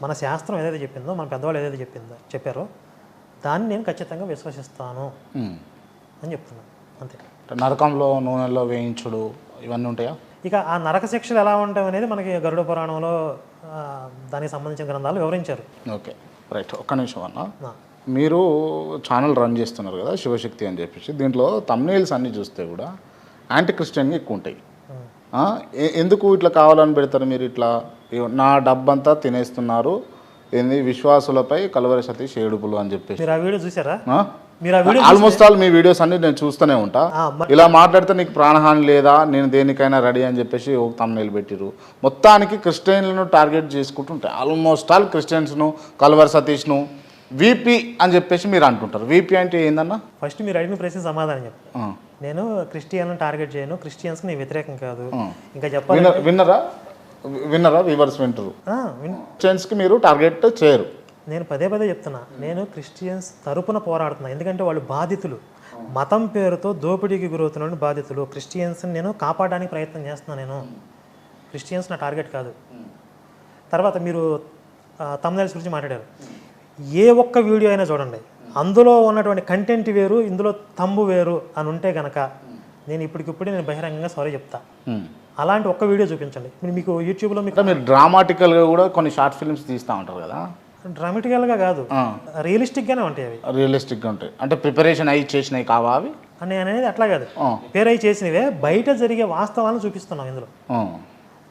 మన శాస్త్రం ఏదైతే చెప్పిందో, మన పెద్దవాళ్ళు ఏదైతే చెప్పారో దాన్ని నేను ఖచ్చితంగా విశ్వసిస్తాను అని చెప్తున్నాను, అంతే. నరకంలో నూనెలో వేయించుడు ఇవన్నీ ఉంటాయా? ఇక ఆ నరక శిక్షలు ఎలా ఉంటాయి అనేది మనకి గరుడ పురాణంలో దానికి సంబంధించిన గ్రంథాలు వివరించారు. Okay, right. ఒక్క నిమిషం అన్న, మీరు ఛానల్ రన్ చేస్తున్నారు కదా శివశక్తి అని చెప్పేసి, దీంట్లో తమ్నెయిల్స్ అన్నీ చూస్తే కూడా యాంటీ క్రిస్టియన్గా ఎక్కువ ఉంటాయి. ఎందుకు ఇట్లా కావాలని పెడతారు మీరు? ఇట్లా నా డబ్బంతా తినేస్తున్నారు ఏంది, విశ్వాసులపై కలవరి సతీష్ ఏడుపులు అని చెప్పేసి. మీరు ఆ వీడియో చూసారా? ఆల్మోస్ట్ ఆల్ మీ వీడియోస్ అన్ని నేను చూస్తూనే ఉంటా. ఇలా మాట్లాడితే నీకు ప్రాణహాని లేదా, నేను దేనికైనా రెడీ అని చెప్పేసి ఒక తమ్నెయిల్ పెట్టిరు. మొత్తానికి క్రిస్టియన్లను టార్గెట్ చేసుకుంటుంటాయి. ఆల్మోస్ట్ ఆల్ క్రిస్టియన్స్ను, కలవరి సతీష్ను వీపీ అని చెప్పేసి మీరు అంటుంటారు. వీపీ అంటే ఏందన్నా? ఫస్ట్ మీరు అడిగిన ప్రశ్న సమాధానం చెప్తాను. నేను క్రిస్టియన్లను టార్గెట్ చేయను, క్రిస్టియన్స్కి నేను వ్యతిరేకం కాదు. ఇంకా చెప్పాలి, విన్నరా వ్యూవర్స్ వింటారు, క్రిస్టియన్స్కి మీరు టార్గెట్ చేయరు. నేను పదే చెప్తున్నా, నేను క్రిస్టియన్స్ తరపున పోరాడుతున్నా. ఎందుకంటే వాళ్ళు బాధితులు, మతం పేరుతో దోపిడీకి గురవుతున్న బాధితులు. క్రిస్టియన్స్ని నేను కాపాడడానికి ప్రయత్నం చేస్తున్నాను. నేను క్రిస్టియన్స్ నా టార్గెట్ కాదు. తర్వాత మీరు తమ్నెయిల్స్ గురించి మాట్లాడారు. ఏ ఒక్క వీడియో అయినా చూడండి, అందులో ఉన్నటువంటి కంటెంట్ వేరు, ఇందులో తంబు వేరు అని ఉంటే గనక నేను ఇప్పటికిప్పుడు నేను బహిరంగంగా సారీ చెప్తా. అలాంటి ఒక్క వీడియో చూపించండి. మీకు యూట్యూబ్లో మీరు డ్రామాటికల్గా కూడా కొన్ని షార్ట్ ఫిల్మ్స్ తీస్తూ ఉంటారు కదా. డ్రామాటికల్గా కాదు, రియలిస్టిక్గానే ఉంటాయి అవి. రియలిస్టిక్గా ఉంటాయి అంటే ప్రిపరేషన్ అయ్యి చేసినవి కావా అవి అని అనేది అట్లా కాదు, ప్రిపేర్ అయ్యి చేసినవే బయట జరిగే వాస్తవాలను చూపిస్తున్నాం ఇందులో.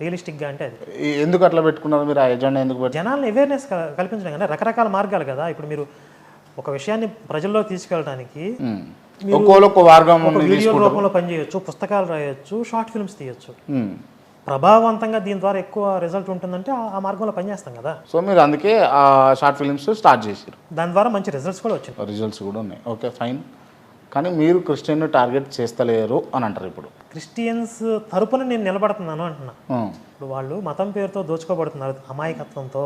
రియలిస్టిక్గా అంటే అది ఎందుకు అట్లా పెట్టుకున్నారు మీరు? ఆ ఎజెండా ఎందుకు? జనాలను అవేర్నెస్ కల్పించడం కానీ రకరకాల మార్గాలు కదా. ఇప్పుడు మీరు ఒక విషయాన్ని ప్రజల్లో తీసుకెళ్ళడానికి వీడియో రూపంలో పనిచేయొచ్చు, పుస్తకాలు రాయొచ్చు, షార్ట్ ఫిల్మ్స్ తీయొచ్చు. ప్రభావవంతంగా దీని ద్వారా ఎక్కువ రిజల్ట్ ఉంటుందంటే ఆ మార్గంలో పనిచేస్తాం కదా. సో మీరు అందుకే ఆ షార్ట్ ఫిల్మ్స్ స్టార్ట్ చేశారు. దాని ద్వారా మంచి రిజల్ట్స్ కూడా వచ్చాయి. రిజల్ట్స్ కూడా ఉన్నాయి. Okay, fine. కానీ మీరు క్రిస్టియన్ టార్గెట్ చేస్తలేరు అని అంటారు. ఇప్పుడు క్రిస్టియన్స్ తరపున నేను నిలబడుతున్నాను అంటున్నా. ఇప్పుడు వాళ్ళు మతం పేరుతో దోచుకోబడుతున్నారు అమాయకత్వంతో.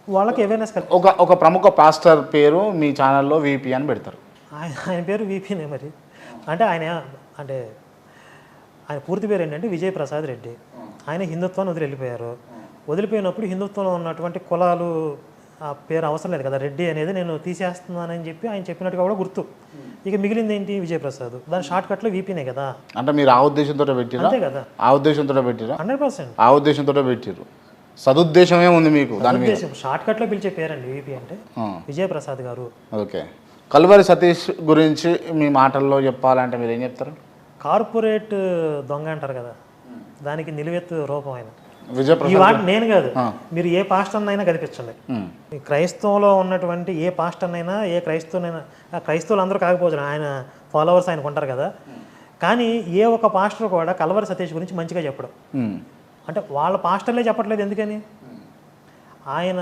వాళ్ళకి అవేర్నెస్ ఒక ప్రముఖ పాస్టర్ పేరు మీ ఛానల్లో వీపీ అని పెడతారు. ఆయన పేరు వీపీనే మరి. అంటే ఆయన పూర్తి పేరు ఏంటంటే విజయ్ ప్రసాద్ రెడ్డి. ఆయన హిందుత్వాన్ని వెళ్ళిపోయారు. వదిలిపోయినప్పుడు హిందుత్వంలో ఉన్నటువంటి కులాలు ఆ పేరు అవసరం లేదు కదా, రెడ్డి అనేది నేను తీసేస్తున్నానని చెప్పి ఆయన చెప్పినట్టుగా కూడా గుర్తు. ఇక మిగిలింది ఏంటి? విజయప్రసాద్. దాని షార్ట్ కట్లో వీపీనే కదా. అంటే మీరు ఆ ఉద్దేశంతో పెట్టారు? అంతే కదా, ఆ ఉద్దేశంతో పెట్టారు. 100% ఆ ఉద్దేశంతో పెట్టారు. సదుద్దేశమే ఉంది మీకు దాని మీద. షార్ట్ కట్లో పిలిచే పేరండి వీపీ అంటే విజయప్రసాద్ గారు. ఓకే, కల్వరి సతీష్ గురించి మీ మాటల్లో చెప్పాలంటే మీరు ఏం చెప్తారు? కార్పొరేట్ దొంగ అంటారు కదా, దానికి నిలువెత్తు రూపం ఆయన. ఈ మాట నేను కాదు, మీరు ఏ పాస్టర్నైనా కనిపించండి. క్రైస్తవంలో ఉన్నటువంటి ఏ పాస్టర్నైనా, ఏ క్రైస్తవునైనా, క్రైస్తవులు అందరూ కాకపోవచ్చు, ఆయన ఫాలోవర్స్ ఆయనకు ఉంటారు కదా, కానీ ఏ ఒక్క పాస్టర్ కూడా కల్వరి సతీష్ గురించి మంచిగా చెప్పడం. అంటే వాళ్ళ పాస్టర్లే చెప్పట్లేదు. ఎందుకని? ఆయన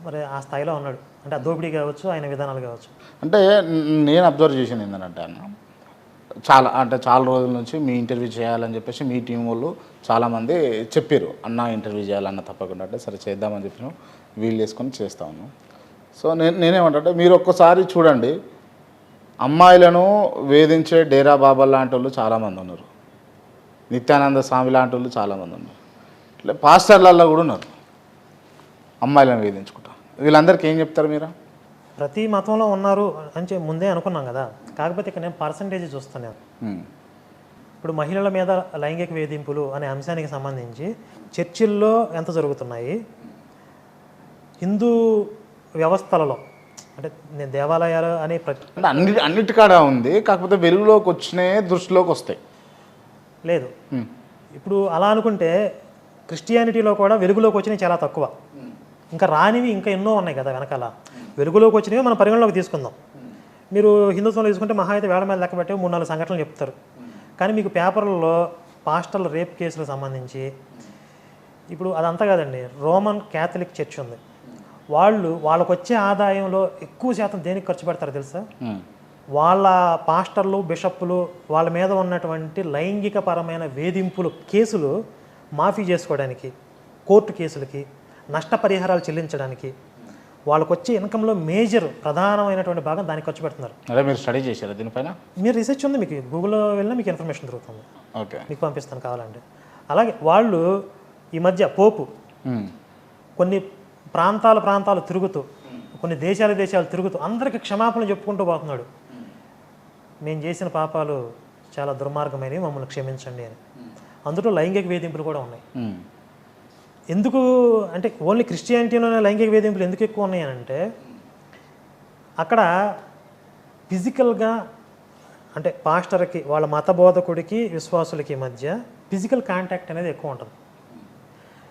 మరి ఆ స్థాయిలో ఉన్నాడు. అంటే ఆ దోపిడీ కావచ్చు, ఆయన విధానాలు కావచ్చు. అంటే నేను అబ్జర్వ్ చేసింది ఏంటంటే అన్న, చాలా రోజుల నుంచి మీ ఇంటర్వ్యూ చేయాలని చెప్పేసి మీ టీం వాళ్ళు చాలామంది చెప్పారు, అన్న ఇంటర్వ్యూ చేయాలన్న తప్పకుండా. అంటే సరే చేద్దామని చెప్పిన వీలు వేసుకొని చేస్తా ఉన్నాం. సో నేనేమంటే మీరు ఒక్కసారి చూడండి, అమ్మాయిలను వేధించే డేరా బాబా లాంటి వాళ్ళు చాలామంది ఉన్నారు, నిత్యానంద స్వామి లాంటి వాళ్ళు చాలామంది ఉన్నారు, ఇట్లా పాస్టర్లలో కూడా ఉన్నారు అమ్మాయిలను వేధించుకుంటా. వీళ్ళందరికీ ఏం చెప్తారు మీరు? ప్రతి మతంలో ఉన్నారు అని ముందే అనుకున్నాం కదా. కాకపోతే ఇక్కడ నేను పర్సంటేజ్ చూస్తాను. ఇప్పుడు మహిళల మీద లైంగిక వేధింపులు అనే అంశానికి సంబంధించి చర్చిల్లో ఎంత జరుగుతున్నాయి, హిందూ వ్యవస్థలలో అంటే నేను దేవాలయాలు అనే అన్నిటికాడ ఉంది. కాకపోతే వెలుగులోకి వచ్చినాయి, దృష్టిలోకి వస్తాయి లేదు. ఇప్పుడు అలా అనుకుంటే క్రిస్టియానిటీలో కూడా వెలుగులోకి వచ్చినవి చాలా తక్కువ. ఇంకా రానివి ఇంకా ఎన్నో ఉన్నాయి కదా వెనకాల. వెలుగులోకి వచ్చినవి మనం పరిగణలోకి తీసుకుందాం. మీరు హిందుత్వంలో తీసుకుంటే మహా అయితే వేళ మీద లెక్క పెట్టి 3-4 సంఘటనలు చెప్తారు. కానీ మీకు పేపర్లలో పాస్టర్ల రేప్ కేసులకు సంబంధించి ఇప్పుడు అదంతా కాదండి. రోమన్ క్యాథలిక్ చర్చ్ ఉంది, వాళ్ళకు వచ్చే ఆదాయంలో ఎక్కువ శాతం దేనికి ఖర్చు పెడతారో తెలుసా? వాళ్ళ పాస్టర్లు, బిషప్పులు వాళ్ళ మీద ఉన్నటువంటి లైంగిక పరమైన వేధింపులు కేసులు మాఫీ చేసుకోవడానికి, కోర్టు కేసులకి నష్టపరిహారాలు చెల్లించడానికి వాళ్ళకు వచ్చే ఇన్కంలో ప్రధానమైనటువంటి భాగం దానికి ఖర్చు పెడుతున్నారు. అదే మీరు స్టడీ చేశారు దీనిపైన? మీరు రీసెర్చ్ ఉంది, మీకు గూగుల్లో వెళ్ళినా మీకు ఇన్ఫర్మేషన్ దొరుకుతుంది. ఓకే, మీకు పంపిస్తాను కావాలంటే. అలాగే వాళ్ళు ఈ మధ్య పోపు కొన్ని ప్రాంతాలు తిరుగుతూ, కొన్ని దేశాలు తిరుగుతూ అందరికీ క్షమాపణలు చెప్పుకుంటూ పోతున్నాడు. మేము చేసిన పాపాలు చాలా దుర్మార్గమైనవి, మమ్మల్ని క్షమించండి అని. అందులో లైంగిక వేధింపులు కూడా ఉన్నాయి. ఎందుకు అంటే ఓన్లీ క్రిస్టియానిటీలోనే లైంగిక వేధింపులు ఎందుకు ఎక్కువ ఉన్నాయి అంటే, అక్కడ ఫిజికల్గా అంటే పాస్టర్కి, వాళ్ళ మత బోధకుడికి, విశ్వాసులకి మధ్య ఫిజికల్ కాంటాక్ట్ అనేది ఎక్కువ ఉంటుంది.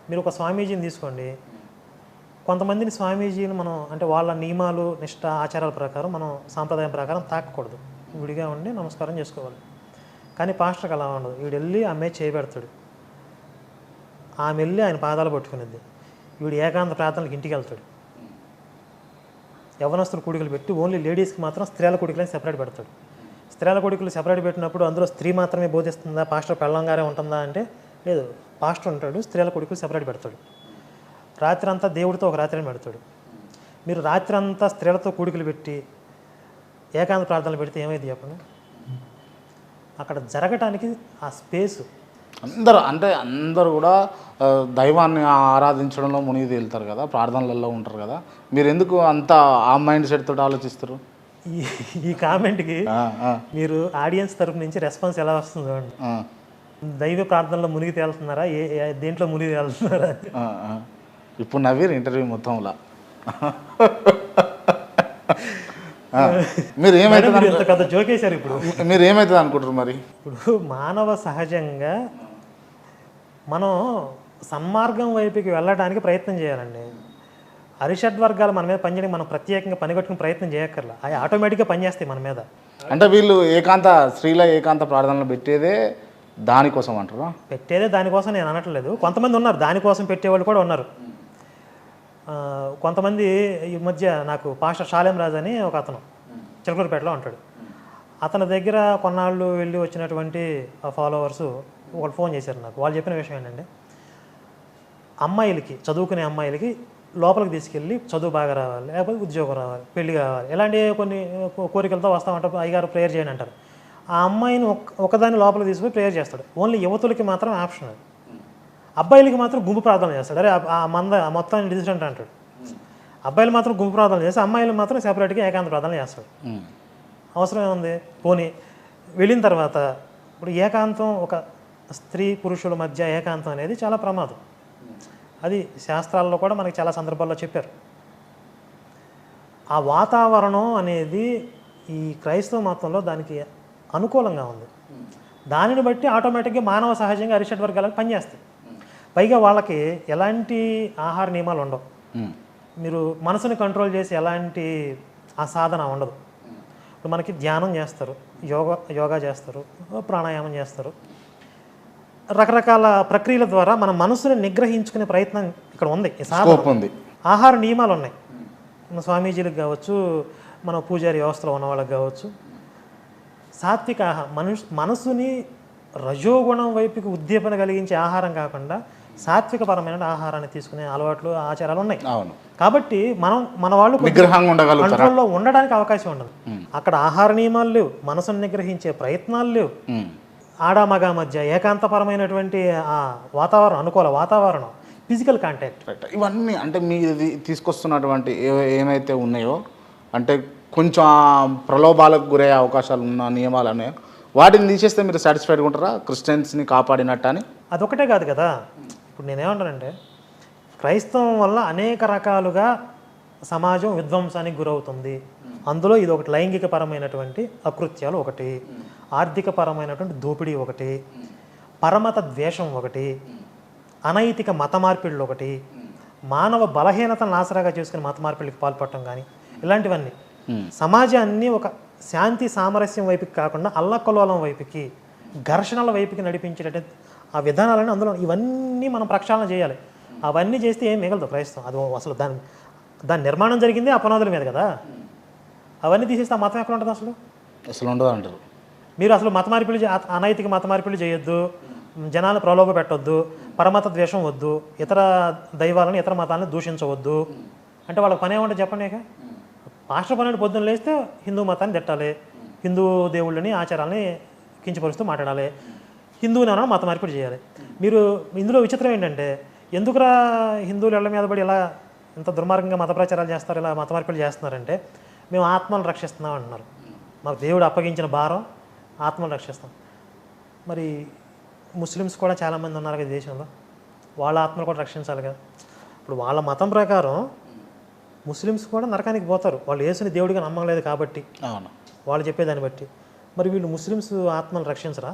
మీరు ఒక స్వామీజీని తీసుకోండి, కొంతమందిని స్వామీజీని మనం అంటే వాళ్ళ నియమాలు, నిష్ట, ఆచారాల ప్రకారం మనం సాంప్రదాయం ప్రకారం తాకకూడదు, విడిగా ఉండి నమస్కారం చేసుకోవాలి. కానీ పాస్టర్కి అలా ఉండదు. వీడు వెళ్ళి ఆమె చేయబెడతాడు, ఆమె వెళ్ళి ఆయన పాదాలు పట్టుకునేది. వీడు ఏకాంత ప్రార్థనలకు ఇంటికి వెళ్తాడు. యవ్వనస్తుల కూడికలు పెట్టి ఓన్లీ లేడీస్కి మాత్రం స్త్రీల కూడికలని సెపరేట్ పెడతాడు. స్త్రీల కూడికలు సెపరేట్ పెట్టినప్పుడు అందులో స్త్రీ మాత్రమే బోధిస్తుందా, పాస్టర్ పెళ్ళంగానే ఉంటుందా అంటే లేదు, పాస్టర్ ఉంటాడు, స్త్రీల కూడికలు సెపరేట్ పెడతాడు. రాత్రి అంతా దేవుడితో ఒక రాత్రిని పెడతాడు. మీరు రాత్రి అంతా స్త్రీలతో కూడికలు పెట్టి ఏకాంత ప్రార్థనలు పెడితే ఏమైంది చెప్పండి? అక్కడ జరగటానికి ఆ స్పేసు అందరూ కూడా దైవాన్ని ఆరాధించడంలో మునిగి తేలుతారు కదా, ప్రార్థనలలో ఉంటారు కదా, మీరు ఎందుకు అంత ఆ మైండ్ సెట్ తోటి ఆలోచిస్తారు? ఈ కామెంట్కి మీరు ఆడియన్స్ తరపు నుంచి రెస్పాన్స్ ఎలా వస్తుందో అండి. దైవ ప్రార్థనలో మునిగి తేలుతున్నారా, దేంట్లో మునిగి తేలుతున్నారా? ఇప్పుడు నవ్వీరు ఇంటర్వ్యూ మొత్తంలో. మీరు ఏమైతుంది జోకేశారు. ఇప్పుడు మీరు ఏమవుతుంది అనుకుంటారు మరి? ఇప్పుడు మానవ సహజంగా మనం సన్మార్గం వైపుకి వెళ్ళడానికి ప్రయత్నం చేయాలండి. అరిషడ్ వర్గాలు మన మీద పనిచేయడానికి మనం ప్రత్యేకంగా పనిగట్టుకుని ప్రయత్నం చేయక్కర్లా, అవి ఆటోమేటిక్గా పనిచేస్తాయి మన మీద. అంటే వీళ్ళు స్త్రీల ఏకాంత ప్రార్థనలు పెట్టేదే దానికోసం అంటారా? పెట్టేదే దానికోసం నేను అనట్లేదు. కొంతమంది ఉన్నారు దానికోసం పెట్టేవాళ్ళు కూడా ఉన్నారు. కొంతమంది ఈ మధ్య నాకు పాస్టర్ షాలేం రాజు అని ఒక అతను చిలకలూరుపేటలో ఉంటాడు. అతని దగ్గర కొన్నాళ్ళు వెళ్ళి వచ్చినటువంటి ఫాలోవర్స్ ఒకళ్ళు ఫోన్ చేశారు నాకు. వాళ్ళు చెప్పిన విషయం ఏంటంటే, అమ్మాయిలకి, చదువుకునే అమ్మాయిలకి లోపలికి తీసుకెళ్ళి చదువు బాగా రావాలి, లేకపోతే ఉద్యోగం రావాలి, పెళ్లి కావాలి, ఇలాంటి కొన్ని కోరికలతో వస్తామంటారు. అయ్యగారు ప్రేయర్ చేయండి అంటారు. ఆ అమ్మాయిని ఒకదాన్ని లోపలికి తీసుకుని ప్రేయర్ చేస్తాడు. ఓన్లీ యువతులకి మాత్రం ఆప్షన్ అది. అబ్బాయిలకి మాత్రం గుంపు ప్రార్థన చేస్తాడు. అరే ఆ మొత్తాన్ని డిసిడెంట్ అంటాడు. అబ్బాయిలు మాత్రం గుంపు ప్రార్థన చేస్తే అమ్మాయిలు మాత్రం సెపరేట్గా ఏకాంత ప్రార్థన చేస్తాడు. అవసరం ఏముంది? పోనీ వెళ్ళిన తర్వాత ఇప్పుడు ఏకాంతం, ఒక స్త్రీ పురుషుల మధ్య ఏకాంతం అనేది చాలా ప్రమాదం. అది శాస్త్రాల్లో కూడా మనకి చాలా సందర్భాల్లో చెప్పారు. ఆ వాతావరణం అనేది ఈ క్రైస్తవ మతంలో దానికి అనుకూలంగా ఉంది. దానిని బట్టి ఆటోమేటిక్గా మానవ సహజంగా అరిషడ్ వర్గాలకు పనిచేస్తాయి. పైగా వాళ్ళకి ఎలాంటి ఆహార నియమాలు ఉండవు. మీరు మనసుని కంట్రోల్ చేసి ఎలాంటి ఆ సాధన ఉండదు. ఇప్పుడు మనకి ధ్యానం చేస్తారు, యోగా చేస్తారు, ప్రాణాయామం చేస్తారు. రకరకాల ప్రక్రియల ద్వారా మన మనసుని నిగ్రహించుకునే ప్రయత్నం ఇక్కడ ఉంది. ఉంది. ఆహార నియమాలు ఉన్నాయి. మన స్వామీజీలకు కావచ్చు, మన పూజారి వ్యవస్థలో ఉన్న వాళ్ళకి కావచ్చు. సాత్విక ఆహారం, మనసుని రజోగుణం వైపుకి ఉద్దీపన కలిగించే ఆహారం కాకుండా సాత్వికపరమైన ఆహారాన్ని తీసుకునే అలవాట్లు, ఆచారాలు ఉన్నాయి. కాబట్టి మన వాళ్ళు కంట్రోల్లో ఉండడానికి అవకాశం ఉండదు. అక్కడ ఆహార నియమాలు లేవు, మనసును నిగ్రహించే ప్రయత్నాలు లేవు. ఆడామగ మధ్య ఏకాంతపరమైనటువంటి ఆ వాతావరణం, అనుకూల వాతావరణం, ఫిజికల్ కాంటాక్ట్, ఇవన్నీ అంటే మీరు తీసుకొస్తున్నటువంటి ఏమైతే ఉన్నాయో, అంటే కొంచెం ప్రలోభాలకు గురయ్యే అవకాశాలు ఉన్న నియమాలు ఉన్నాయో, వాటిని తీసేస్తే మీరు సాటిస్ఫైడ్గా ఉంటారా క్రిస్టియన్స్ని కాపాడినట్టు అని? అదొకటే కాదు కదా. ఇప్పుడు నేనేమంటానంటే, క్రైస్తవం వల్ల అనేక రకాలుగా సమాజం విధ్వంసానికి గురవుతుంది. అందులో ఇది ఒకటి, లైంగిక పరమైనటువంటి అకృత్యాలు ఒకటి, ఆర్థిక పరమైనటువంటి దోపిడీ ఒకటి, పరమత ద్వేషం ఒకటి, అనైతిక మత మార్పిడులు ఒకటి, మానవ బలహీనతను ఆసరాగా చేసుకుని మత మార్పిడికి పాల్పడటం కానీ, ఇలాంటివన్నీ సమాజాన్ని ఒక శాంతి సామరస్యం వైపుకి కాకుండా అల్లకల్లోలం వైపుకి, ఘర్షణల వైపుకి నడిపించేటట్టు ఆ విధానాలను అందులో ఇవన్నీ మనం ప్రక్షాళన చేయాలి. అవన్నీ చేస్తే ఏం మిగలదు క్రైస్తవం. అది అసలు దాని నిర్మాణం జరిగింది ఆ పునాదుల మీద కదా. అవన్నీ తీసేస్తే ఆ మతం ఎక్కడ ఉంటుంది? అసలు ఉండదు అంటారు మీరు. అసలు మత మార్పిడి, అనైతిక మత మార్పిడి చేయొద్దు, జనాలను ప్రలోభ పెట్టొద్దు, పరమత ద్వేషం వద్దు, ఇతర దైవాలను, ఇతర మతాలను దూషించవద్దు అంటే వాళ్ళకి పని ఏమంటే చెప్పండి. పాస్టర్ పన్నెండు పొద్దున్న లేస్తే హిందూ మతాన్ని తిట్టాలి, హిందూ దేవుళ్ళని, ఆచారాలని కించపరుస్తూ మాట్లాడాలి, హిందువుని అన్న మత మార్పిడి చేయాలి. మీరు ఇందులో విచిత్రం ఏంటంటే, ఎందుకురా హిందువులు ఇళ్ల మీద పడి ఇలా ఇంత దుర్మార్గంగా మత ప్రచారాలు చేస్తారు, ఇలా మత మార్పులు చేస్తున్నారంటే మేము ఆత్మలను రక్షిస్తున్నాం అంటున్నారు. మాకు దేవుడు అప్పగించిన భారం ఆత్మలను రక్షిస్తాం. మరి ముస్లిమ్స్ కూడా చాలామంది ఉన్నారు కదా దేశంలో, వాళ్ళ ఆత్మలు కూడా రక్షించాలి కదా. ఇప్పుడు వాళ్ళ మతం ప్రకారం ముస్లిమ్స్ కూడా నరకానికి పోతారు, వాళ్ళు యేసుని దేవుడిగా నమ్మలేదు కాబట్టి, అవును, వాళ్ళు చెప్పేదాన్ని బట్టి. మరి వీళ్ళు ముస్లిమ్స్ ఆత్మలు రక్షించరా?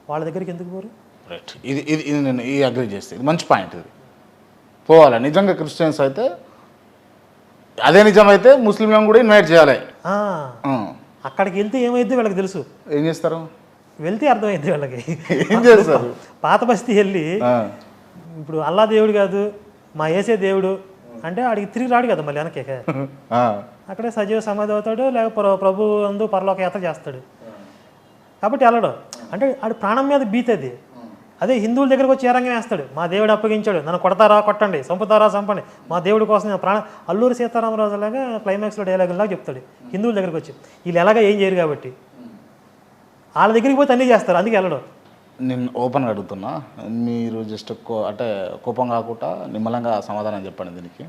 వాళ్ళ దగ్గరికి ఎందుకు పోరు? రైట్. ఇది ఇది ఇది నేను ఈ అగ్రీ చేస్తే ఇది మంచి పాయింట్. ఇది పోవాలి. నిజంగా క్రిస్టియన్స్ అయితే అదే నిజమైతే ముస్లింలను కూడా ఇన్వైట్ చేయాలి. అక్కడికి వెళ్తే ఏమైద్ది వీళ్ళకి తెలుసు. ఏం చేస్తారు? వెళ్తే అర్థమైంది వీళ్ళకి. ఏం చేస్తారు? పాత బస్తీ వెళ్ళి ఇప్పుడు అల్లా దేవుడు కాదు మా యేసే దేవుడు అంటే ఆడికి తిరిగి రాడు కదా మళ్ళీ వెనకే. అక్కడే సజీవ సమాధి అవుతాడు, లేకపోతే ప్రభు అందు పరలోక యాత్ర చేస్తాడు. కాబట్టి వెళ్ళడం అంటే ఆడి ప్రాణం మీద బీతది. అదే హిందువుల దగ్గరకు వచ్చి ఏరంగా వేస్తాడు, మా దేవుడు అప్పగించాడు, నన్ను కొడతారా కొట్టండి, చంపుతారా చంపండి, మా దేవుడి కోసం నేను ప్రాణం. అల్లూరి సీతారామరాజు లాగా క్లైమాక్స్లో డైలాగులాగా చెప్తాడు హిందువుల దగ్గరకు వచ్చి. వీళ్ళు ఎలాగా ఏం చేయరు కాబట్టి వాళ్ళ దగ్గరికి పోతే అన్నీ చేస్తారు, అందుకే వెళ్ళడం. నేను ఓపెన్గా అడుగుతున్నా, మీరు జస్ట్ అంటే కోపం కాకుండా నిమ్మలంగా సమాధానం చెప్పండి దీనికి.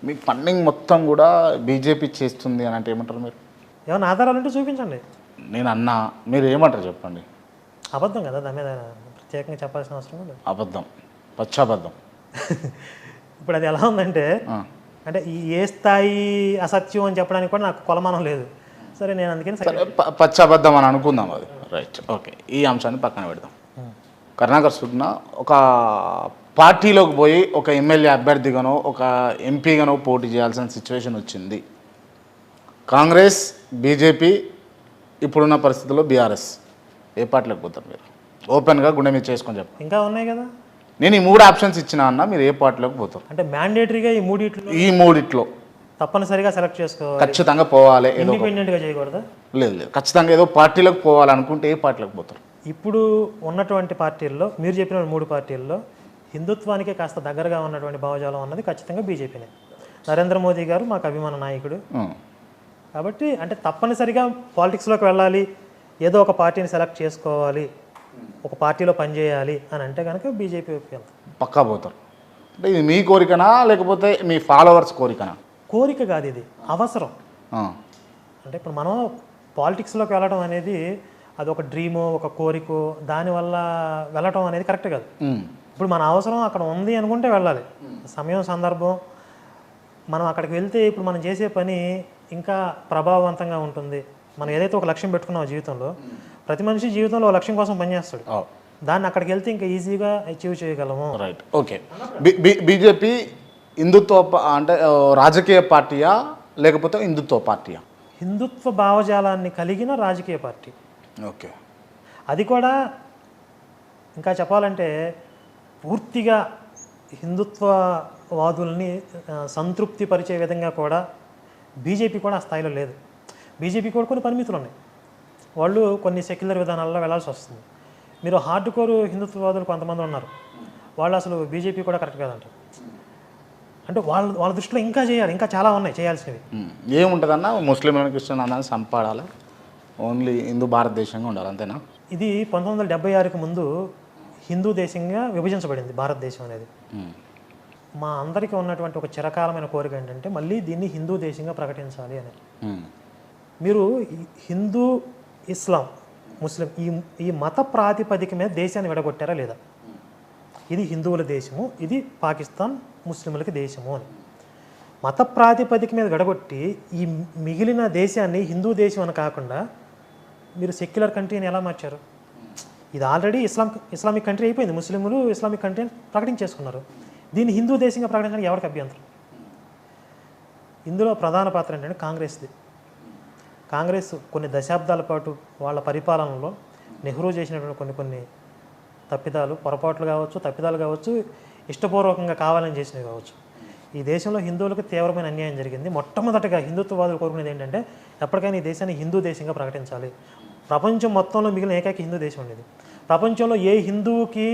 మీ ఫండింగ్ మొత్తం కూడా బీజేపీ చేస్తుంది అని అంటే ఏమంటారు మీరు? ఏమైనా ఆధారాలు ఉంటే చూపించండి. నేను అన్నా, మీరు ఏమంటారు చెప్పండి. అబద్ధం కదా, దాని మీద ప్రత్యేకంగా చెప్పాల్సిన అవసరం లేదు. అబద్ధం, పచ్చాబద్ధం. ఇప్పుడు అది ఎలా ఉందంటే, అంటే ఈ ఏ స్థాయి అసత్యం అని చెప్పడానికి కూడా నాకు కొలమానం లేదు. సరే నేను అందుకని పచ్చాబద్ధం అని అనుకుందాం అది. Right, okay. ఈ అంశాన్ని పక్కన పెడదాం. కరుణాకర్ సుగ్నా ఒక పార్టీలోకి పోయి ఒక ఎమ్మెల్యే అభ్యర్థిగానో ఒక ఎంపీగానో పోటీ చేయాల్సిన సిచ్యువేషన్ వచ్చింది. కాంగ్రెస్, బీజేపీ, ఇప్పుడున్న పరిస్థితుల్లో బీఆర్ఎస్, ఏ పార్టీలోకి పోతారు మీరు? ఓపెన్గా గుండె మీద చేసుకొని చెప్పండి. ఇంకా ఉన్నాయి కదా, నేను ఈ 3 ఆప్షన్స్ ఇచ్చినా అన్న, మీరు ఏ పార్టీలోకి పోతారు? అంటే మ్యాండేటరీగా ఈ మూడిట్లో తప్పనిసరిగా సెలెక్ట్ చేసుకోవాలి, ఖచ్చితంగా పోవాలి, ఇండిపెండెంట్గా చేయకూడదా? లేదు లేదు, ఖచ్చితంగా ఏదో పార్టీలోకి పోవాలనుకుంటే ఏ పార్టీలోకి పోతారు? ఇప్పుడు ఉన్నటువంటి పార్టీల్లో మీరు చెప్పిన 3 పార్టీల్లో హిందుత్వానికి కాస్త దగ్గరగా ఉన్నటువంటి భావజాలం అన్నది ఖచ్చితంగా బీజేపీనే. నరేంద్ర మోదీ గారు మాకు అభిమాన నాయకుడు కాబట్టి, అంటే తప్పనిసరిగా పాలిటిక్స్లోకి వెళ్ళాలి, ఏదో ఒక పార్టీని సెలెక్ట్ చేసుకోవాలి, ఒక పార్టీలో పనిచేయాలి అని అంటే కనుక బీజేపీ వెళ్తాం, పక్కా పోతారు. అంటే ఇది మీ కోరికనా లేకపోతే మీ ఫాలోవర్స్ కోరికనా? కోరిక కాదు, ఇది అవసరం. అంటే ఇప్పుడు మనం పాలిటిక్స్లోకి వెళ్ళడం అనేది అది ఒక డ్రీము, ఒక కోరికో, దానివల్ల వెళ్ళటం అనేది కరెక్ట్ కాదు. ఇప్పుడు మన అవసరం అక్కడ ఉంది అనుకుంటే వెళ్ళాలి, సమయం సందర్భం. మనం అక్కడికి వెళ్తే ఇప్పుడు మనం చేసే పని ఇంకా ప్రభావవంతంగా ఉంటుంది. మనం ఏదైతే ఒక లక్ష్యం పెట్టుకున్నామో జీవితంలో, ప్రతి మనిషి జీవితంలో ఒక లక్ష్యం కోసం పనిచేస్తాడు, దాన్ని అక్కడికి వెళ్తే ఇంకా ఈజీగా అచీవ్ చేయగలము. Right, okay. బీజేపీ హిందుత్వ అంటే రాజకీయ పార్టీయా లేకపోతే హిందుత్వ పార్టీయా? హిందుత్వ భావజాలాన్ని కలిగిన రాజకీయ పార్టీ. ఓకే. అది కూడా ఇంకా చెప్పాలంటే పూర్తిగా హిందుత్వవాదుల్ని సంతృప్తి పరిచే విధంగా కూడా బీజేపీ కూడా ఆ స్థాయిలో లేదు. బీజేపీ కూడా కొన్ని పరిమితులు ఉన్నాయి, వాళ్ళు కొన్ని సెక్యులర్ విధానాల్లో వెళ్ళాల్సి వస్తుంది. మీరు హార్డ్ కోర్ హిందుత్వవాదులు కొంతమంది ఉన్నారు, వాళ్ళు అసలు బీజేపీ కూడా కరెక్ట్ కాదంటారు. అంటే వాళ్ళ దృష్టిలో ఇంకా చేయాలి, ఇంకా చాలా ఉన్నాయి చేయాల్సినవి. ఏముంటుందన్న, ముస్లింలను క్రిస్టియన్ అందరినీ సంపాడాలి, ఓన్లీ హిందూ భారతదేశంగా ఉండాలి, అంతేనా? ఇది 1976కు ముందు హిందూ దేశంగా విభజించబడింది భారతదేశం అనేది. మా అందరికీ ఉన్నటువంటి ఒక చిరకాలమైన కోరిక ఏంటంటే మళ్ళీ దీన్ని హిందూ దేశంగా ప్రకటించాలి అని. మీరు హిందూ, ఇస్లాం, ముస్లిం ఈ మత ప్రాతిపదిక మీద దేశాన్ని విడగొట్టారా లేదా? ఇది హిందువుల దేశము, ఇది పాకిస్తాన్ ముస్లింలకి దేశము అని మత ప్రాతిపదిక మీద విడగొట్టి ఈ మిగిలిన దేశాన్ని హిందూ దేశం అని కాకుండా మీరు సెక్యులర్ కంట్రీని ఎలా మార్చారు? ఇది ఆల్రెడీ ఇస్లామిక్ కంట్రీ అయిపోయింది, ముస్లింలు ఇస్లామిక్ కంట్రీని ప్రకటించేసుకున్నారు. దీన్ని హిందూ దేశంగా ప్రకటించడానికి ఎవరికి అభ్యంతరం? ఇందులో ప్రధాన పాత్ర ఏంటంటే కాంగ్రెస్ది. కాంగ్రెస్ కొన్ని దశాబ్దాల పాటు వాళ్ళ పరిపాలనలో నెహ్రూ చేసినటువంటి కొన్ని తప్పిదాలు, పొరపాట్లు కావచ్చు, తప్పిదాలు కావచ్చు, ఇష్టపూర్వకంగా కావాలని చేసినవి కావచ్చు, ఈ దేశంలో హిందువులకు తీవ్రమైన అన్యాయం జరిగింది. మొట్టమొదటిగా హిందుత్వవాదులు కోరుకునేది ఏంటంటే ఎప్పటికైనా ఈ దేశాన్ని హిందూ దేశంగా ప్రకటించాలి. ప్రపంచం మొత్తంలో మిగిలిన ఏకైక హిందూ దేశం ఉండేది. ప్రపంచంలో ఏ హిందువుకి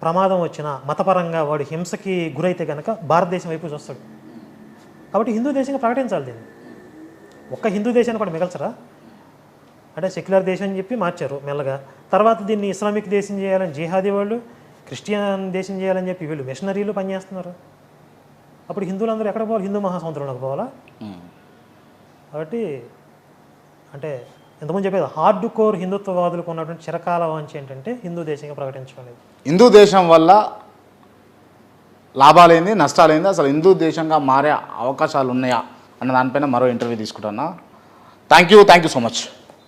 ప్రమాదం వచ్చినా, మతపరంగా వాడు హింసకి గురైతే కనుక భారతదేశం వైపు చూస్తాడు. కాబట్టి హిందూ దేశంగా ప్రకటించాలి దీన్ని. ఒక్క హిందూ దేశాన్ని కూడా మిగల్చరా? అంటే సెక్యులర్ దేశం అని చెప్పి మార్చారు మెల్లగా. తర్వాత దీన్ని ఇస్లామిక్ దేశం చేయాలని జిహాదీ వాళ్ళు, క్రిస్టియన్ దేశం చేయాలని చెప్పి వీళ్ళు మిషనరీలు పనిచేస్తున్నారు. అప్పుడు హిందువులందరూ ఎక్కడ పోవాలి? హిందూ మహాసముద్రంలోకి పోవాలా? కాబట్టి అంటే ఇంతకుముందు చెప్పేది హార్డ్ కోర్ హిందుత్వవాదులకు ఉన్నటువంటి చిరకాల వాంఛ ఏంటంటే హిందూ దేశంగా ప్రకటించడం అనేది. హిందూ దేశం వల్ల లాభాలేంది నష్టాలేంది, అసలు హిందూ దేశంగా మారే అవకాశాలు ఉన్నాయా అన్న దానిపైన మరో ఇంటర్వ్యూ తీసుకుంటున్నా. Thank you so much.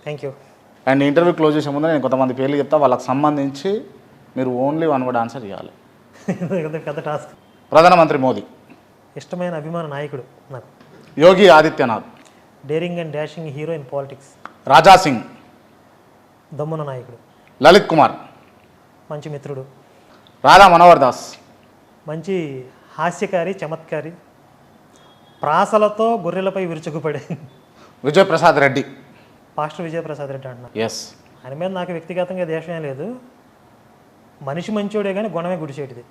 Thank you. And interview close చేసే ముందు నేను కొంతమంది పేర్లు చెప్తా, వాళ్ళకి సంబంధించి మీరు ఓన్లీ వన్ వర్డ్ ఆన్సర్ ఇవ్వాలి. పెద్ద టాస్క్. ప్రధానమంత్రి మోదీ. ఇష్టమైన అభిమాన నాయకుడు నాకు Yogi Adityanath. Daring and dashing hero in politics. Raja Singh. దమ్మున నాయకుడు. లలిత్ కుమార్. మంచి మిత్రుడు. రాధా మనోహర్ దాస్. మంచి హాస్యకారి, చమత్కారి, ప్రాసలతో గొర్రెలపై విరుచుకుపడే విజయప్రసాద్ రెడ్డి. పాస్టర్ విజయప్రసాద్ రెడ్డి అంటున్నా. ఎస్. ఆయన మీద నాకు వ్యక్తిగతంగా దేశమే లేదు. మనిషి మంచోడే కానీ గుణమే గుడిచేటిది.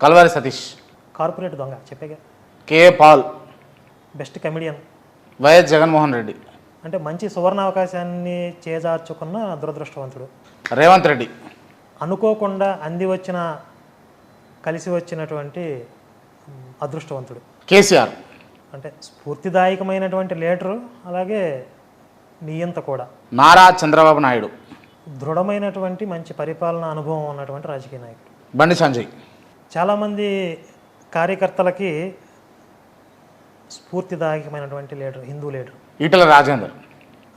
కల్వారి సతీష్. కార్పొరేట్ దొంగ చెప్పేగా. K Paul. Best comedian. YS Jaganmohan Reddy. అంటే మంచి సువర్ణ అవకాశాన్ని చేజార్చుకున్న దురదృష్టవంతుడు. రేవంత్ రెడ్డి. అనుకోకుండా అంది వచ్చిన కలిసి వచ్చినటువంటి అదృష్టవంతుడు. కేసీఆర్. అంటే స్ఫూర్తిదాయకమైనటువంటి లీడరు, అలాగే నియంత కూడా. నారా చంద్రబాబు నాయుడు. దృఢమైనటువంటి మంచి పరిపాలన అనుభవం ఉన్నటువంటి రాజకీయ నాయకుడు. బండి సంజయ్. చాలామంది కార్యకర్తలకి స్ఫూర్తిదాయకమైనటువంటి లీడర్, హిందూ లీడర్. ఈటల రాజేందర్.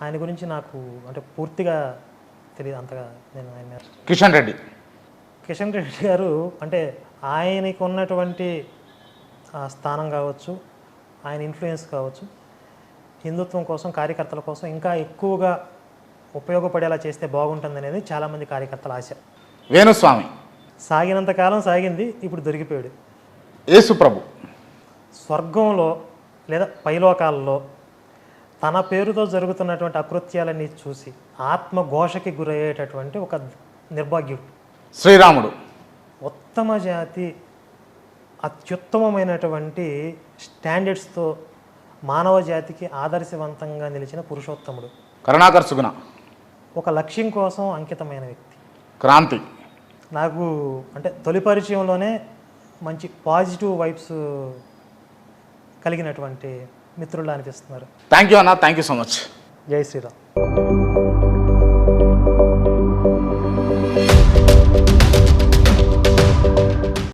ఆయన గురించి నాకు అంటే పూర్తిగా తెలియదు అంతగా. నేను ఆయన కిషన్ రెడ్డి. కిషన్ రెడ్డి గారు అంటే ఆయనకు ఉన్నటువంటి స్థానం కావచ్చు, ఆయన ఇన్ఫ్లుయెన్స్ కావచ్చు, హిందుత్వం కోసం, కార్యకర్తల కోసం ఇంకా ఎక్కువగా ఉపయోగపడేలా చేస్తే బాగుంటుంది అనేది చాలామంది కార్యకర్తల ఆశ. వేణుస్వామి. సాగినంతకాలం సాగింది, ఇప్పుడు దొరికిపోయాడు. యేసు ప్రభు. స్వర్గంలో లేదా పైలోకాల్లో తన పేరుతో జరుగుతున్నటువంటి అకృత్యాలన్నీ చూసి ఆత్మఘోషకి గురయ్యేటటువంటి ఒక నిర్భాగ్యుడు. శ్రీరాముడు. ఉత్తమ జాతి, అత్యుత్తమమైనటువంటి స్టాండర్డ్స్తో మానవ జాతికి ఆదర్శవంతంగా నిలిచిన పురుషోత్తముడు. కరుణాకర్ సుగుణ. ఒక లక్ష్యం కోసం అంకితమైన వ్యక్తి. క్రాంతి. నాకు అంటే తొలి పరిచయంలోనే మంచి పాజిటివ్ వైబ్స్ కలిగినటువంటి మిత్రులు అనిపిస్తున్నారు. థ్యాంక్ యూ అన్న. Thank you so much. జై శ్రీరామ్.